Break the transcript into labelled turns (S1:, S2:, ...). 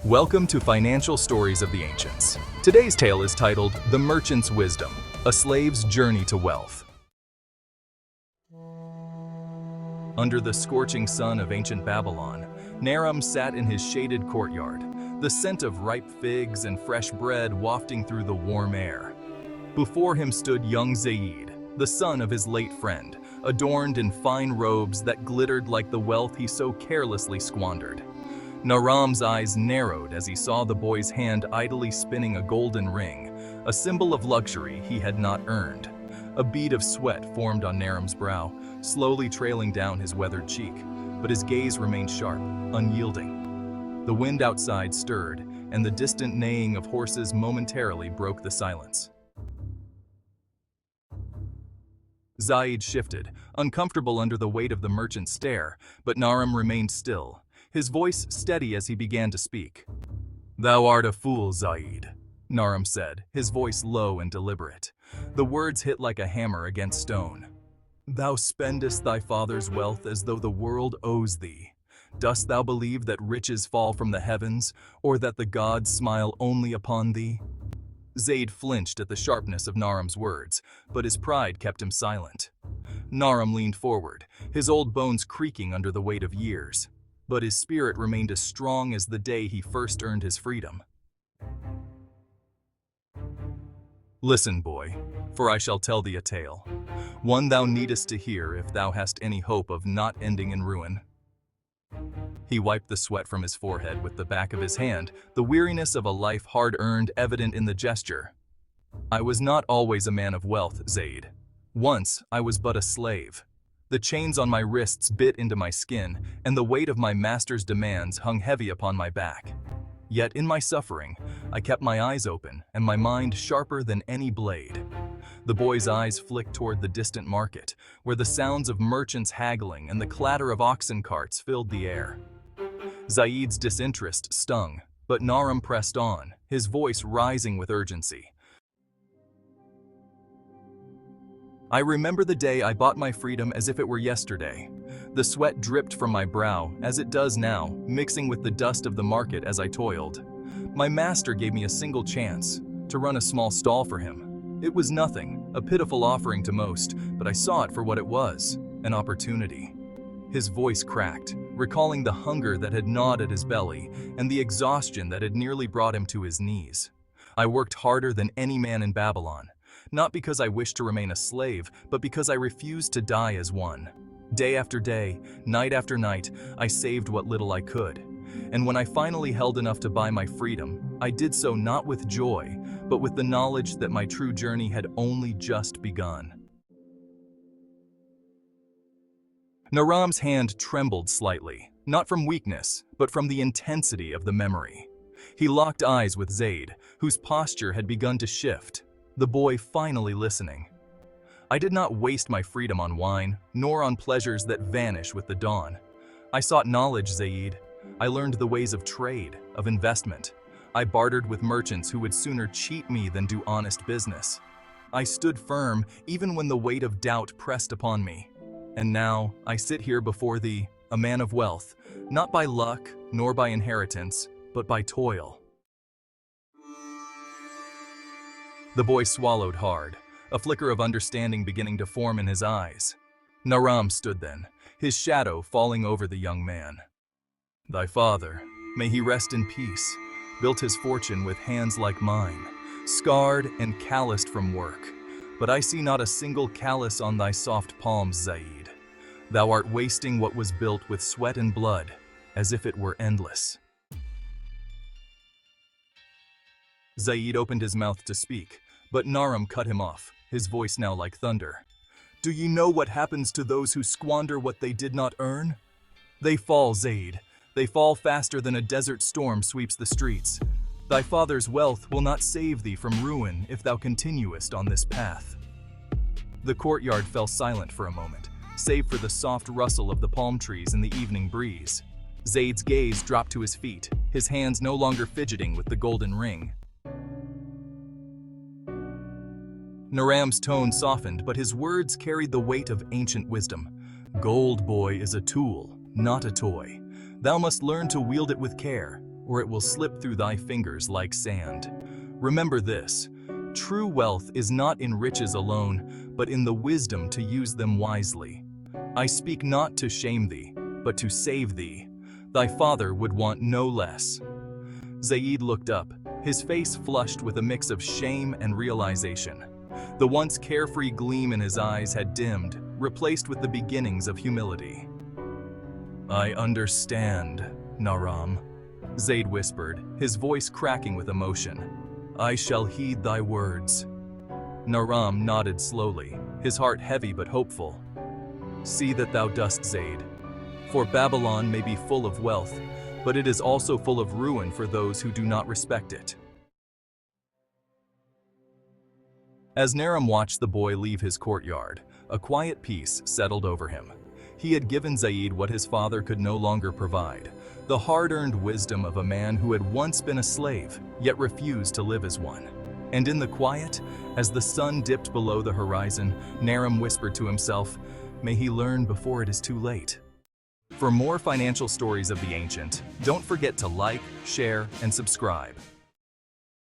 S1: Welcome to Financial Stories of the Ancients. Today's tale is titled The Merchant's Wisdom, A Slave's Journey to Wealth. Under the scorching sun of ancient Babylon, Naram sat in his shaded courtyard, the scent of ripe figs and fresh bread wafting through the warm air. Before him stood young Zaid, the son of his late friend, adorned in fine robes that glittered like the wealth he so carelessly squandered. Naram's eyes narrowed as he saw the boy's hand idly spinning a golden ring, a symbol of luxury he had not earned. A bead of sweat formed on Naram's brow, slowly trailing down his weathered cheek, but his gaze remained sharp, unyielding. The wind outside stirred, and the distant neighing of horses momentarily broke the silence. Zaid shifted, uncomfortable under the weight of the merchant's stare, but Naram remained still, his voice steady as he began to speak. "Thou art a fool, Zaid," Naram said, his voice low and deliberate. The words hit like a hammer against stone. "Thou spendest thy father's wealth as though the world owes thee. Dost thou believe that riches fall from the heavens, or that the gods smile only upon thee?" Zaid flinched at the sharpness of Naram's words, but his pride kept him silent. Naram leaned forward, his old bones creaking under the weight of years, but his spirit remained as strong as the day he first earned his freedom. "Listen, boy, for I shall tell thee a tale, one thou needest to hear if thou hast any hope of not ending in ruin." He wiped the sweat from his forehead with the back of his hand, the weariness of a life hard-earned evident in the gesture. "I was not always a man of wealth, Zaid. Once I was but a slave. The chains on my wrists bit into my skin, and the weight of my master's demands hung heavy upon my back. Yet in my suffering, I kept my eyes open and my mind sharper than any blade." The boy's eyes flicked toward the distant market, where the sounds of merchants haggling and the clatter of oxen carts filled the air. Zaid's disinterest stung, but Naram pressed on, his voice rising with urgency. "I remember the day I bought my freedom as if it were yesterday. The sweat dripped from my brow, as it does now, mixing with the dust of the market as I toiled. My master gave me a single chance, to run a small stall for him. It was nothing, a pitiful offering to most, but I saw it for what it was, an opportunity." His voice cracked, recalling the hunger that had gnawed at his belly and the exhaustion that had nearly brought him to his knees. "I worked harder than any man in Babylon. Not because I wished to remain a slave, but because I refused to die as one. Day after day, night after night, I saved what little I could. And when I finally held enough to buy my freedom, I did so not with joy, but with the knowledge that my true journey had only just begun." Naram's hand trembled slightly, not from weakness, but from the intensity of the memory. He locked eyes with Zaid, whose posture had begun to shift, the boy finally listening. "I did not waste my freedom on wine, nor on pleasures that vanish with the dawn. I sought knowledge, Zaid. I learned the ways of trade, of investment. I bartered with merchants who would sooner cheat me than do honest business. I stood firm even when the weight of doubt pressed upon me. And now I sit here before thee, a man of wealth, not by luck nor by inheritance, but by toil." The boy swallowed hard, a flicker of understanding beginning to form in his eyes. Naram stood then, his shadow falling over the young man. "Thy father, may he rest in peace, built his fortune with hands like mine, scarred and calloused from work. But I see not a single callus on thy soft palms, Zaid. Thou art wasting what was built with sweat and blood, as if it were endless." Zaid opened his mouth to speak, but Naram cut him off, his voice now like thunder. "Do you know what happens to those who squander what they did not earn? They fall, Zaid. They fall faster than a desert storm sweeps the streets. Thy father's wealth will not save thee from ruin if thou continuest on this path." The courtyard fell silent for a moment, save for the soft rustle of the palm trees in the evening breeze. Zaid's gaze dropped to his feet, his hands no longer fidgeting with the golden ring. Naram's tone softened, but his words carried the weight of ancient wisdom. "Gold, boy, is a tool, not a toy. Thou must learn to wield it with care, or it will slip through thy fingers like sand. Remember this: true wealth is not in riches alone, but in the wisdom to use them wisely. I speak not to shame thee, but to save thee. Thy father would want no less." Zaid looked up, his face flushed with a mix of shame and realization. The once carefree gleam in his eyes had dimmed, replaced with the beginnings of humility. "I understand, Naram," Zaid whispered, his voice cracking with emotion. "I shall heed thy words." Naram nodded slowly, his heart heavy but hopeful. "See that thou dost, Zaid. For Babylon may be full of wealth, but it is also full of ruin for those who do not respect it." As Naram watched the boy leave his courtyard, a quiet peace settled over him. He had given Zaid what his father could no longer provide, the hard-earned wisdom of a man who had once been a slave, yet refused to live as one. And in the quiet, as the sun dipped below the horizon, Naram whispered to himself, "May he learn before it is too late." For more financial stories of the ancient, don't forget to like, share, and subscribe.